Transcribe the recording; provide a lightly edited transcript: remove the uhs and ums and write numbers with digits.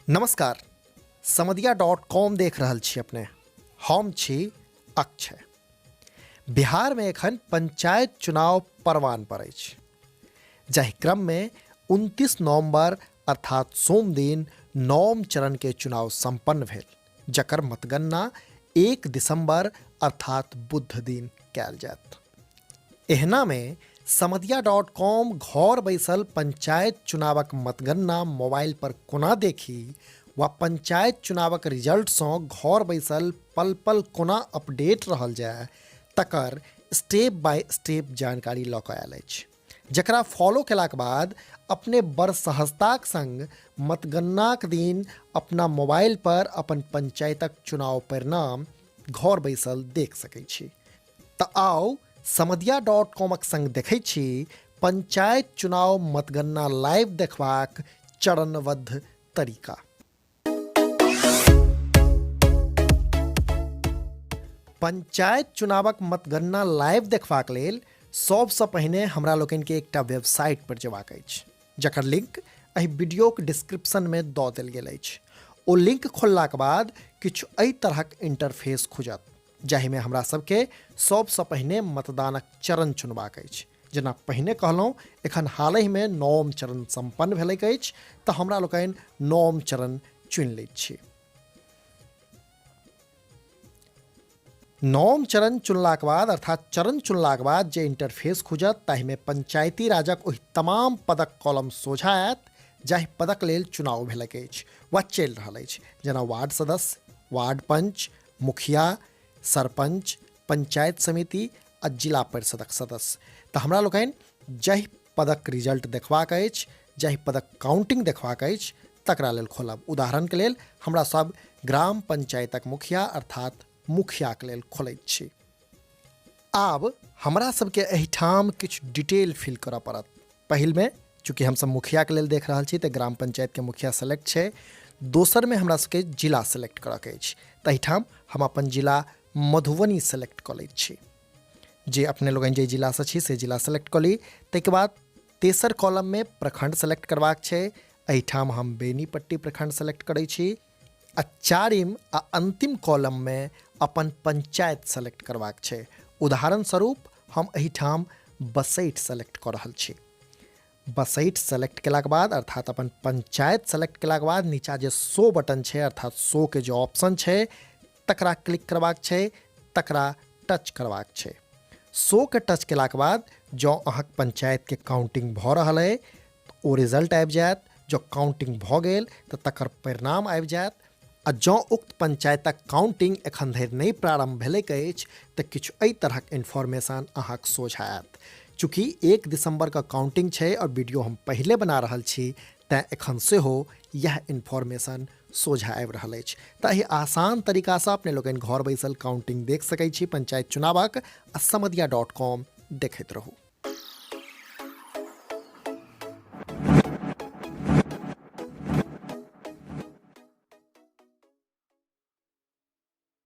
नमस्कार, समधिया.com देख रहल छी अपने। हम छी अक्षय। बिहार में एखन पंचायत चुनाव परवान पर अछि, जाहि क्रम में 29 नवंबर अर्थात सोम दिन नवम चरण के चुनाव संपन्न भेल, जकर मतगणना 1 दिसंबर अर्थात बुध दिन कयल जायत। एहना में समधिया.com घर बैसल पंचायत चुनावक मतगणना मोबाइल पर कोना देखी वा पंचायत चुनावक रिजल्ट सँ घर बैसल पल पल कोना अपडेट रहल जाय, तकर स्टेप बाय स्टेप जानकारी लऽ कऽ आयल अछि, जकरा फॉलो केलाक बाद अपने बड़ सहजताक संग मतगणनाक दिन अपना मोबाइल पर अपन पंचायतक चुनाव परिणाम घर बैसल देख सकैत छी। तऽ आउ समधिया.comक संग देखै छी पंचायत चुनाव मतगणना लाइव देखबाक चरणबद्ध तरीका। पंचायत चुनावक मतगणना लाइव देखबाक लेल सबसँ पहिने हमरा लोकनिके एकटा वेबसाइट पर जेबाक अछि, जकर लिंक एहि वीडियोक डिस्क्रिप्शन में दऽ देल गेल अछि। ओ लिंक खोललाक बाद किछु एहि तरहक इंटरफेस खुजत, जाहिमे हमरा सबके सबसँ पहिने मतदानक चरण चुनबाक अछि। जेना पहिने कहलहुँ, एखन हालहि में नवम चरण संपन्न भेलैक अछि, तऽ हमरा लोकनि नवम चरण चुनि लैत छी। नवम चरण चुनलाक बाद अर्थात चरण चुनलाक बाद जे इंटरफेस खुजत, ताहिमे पंचायती राजक ओहि तमाम पदक कॉलम सोझा आयत जाहि पदक लेल चुनाव भेलैक अछि वा चलि रहल अछि, जेना वार्ड सदस्य, वार्ड पंच, मुखिया, सरपंच, पंचायत समिति आ जिला परिषदक सदस्य। तऽ हमरा लोकनि जाहि पदक रिजल्ट देखबाक अछि, जाहि पदक काउंटिंग देखबाक अछि, तकरा लेल खोलब। उदाहरणके लेल हमरा सब ग्राम पंचायतक मुखिया अर्थात मुखियाक लेल खोलैत छी। आब हमरा सबके एहिठाम किछु डिटेल फिल करऽ पड़त। पहिल में चूँकि हमसब मुखियाके लेल देख रहल छी तऽ ग्राम पंचायतके मुखिया सेलेक्ट छै। दोसर में हमरा सबके जिला सेलेक्ट करऽके अछि, तऽ एहिठाम हम अपन जिला मधुबनी सेलेक्ट कऽ लैत छी। जे अपने लोगन जे जिलासँ छी से जिला सेलेक्ट कऽ ली। ताहिके बाद तेसर कॉलम में प्रखंड सेलेक्ट करबाक छै। एहिठाम हम बेनीपट्टी प्रखंड सेलेक्ट करै छी। आ चारिम आ अंतिम कॉलम में अपन पंचायत सेलेक्ट करबाक छै। उदाहरण स्वरूप हम एहिठाम बसैठ सेलेक्ट कऽ रहल छी। बसैठ सेलेक्ट केलाक बाद अर्थात अपन पंचायत सेलेक्ट केलाक बाद नीचा जे शो बटन छै अर्थात शो के जो ऑप्शन छै तकरा क्लिक करबाक छै, तकरा टच करबाक छै। शो के टच केलाक बाद जँ अहाँक पंचायत के काउंटिंग भऽ रहल अइ ओ रिजल्ट आबि जायत। जँ काउंटिंग भऽ गेल तऽ तकर परिणाम आबि जायत। आ जँ उक्त पंचायतक काउंटिंग एखन धरि नहि प्रारंभ भेलैक अछि तऽ किछु एहि तरहक इन्फॉर्मेशन अहाँक सोझा आयत। चूँकि 1 दिसंबर का काउंटिंग छै और वीडियो हम पहले बना रहल छी, तैं एखन सेहो यह इन्फॉर्मेशन सोझा आबि रहल अछि। तऽ एहि आसान तरीकासँ अपने लोगन घर बैसल काउंटिंग देख सकै छी पंचायत चुनावक। आ समधिया.com देखैत रहू।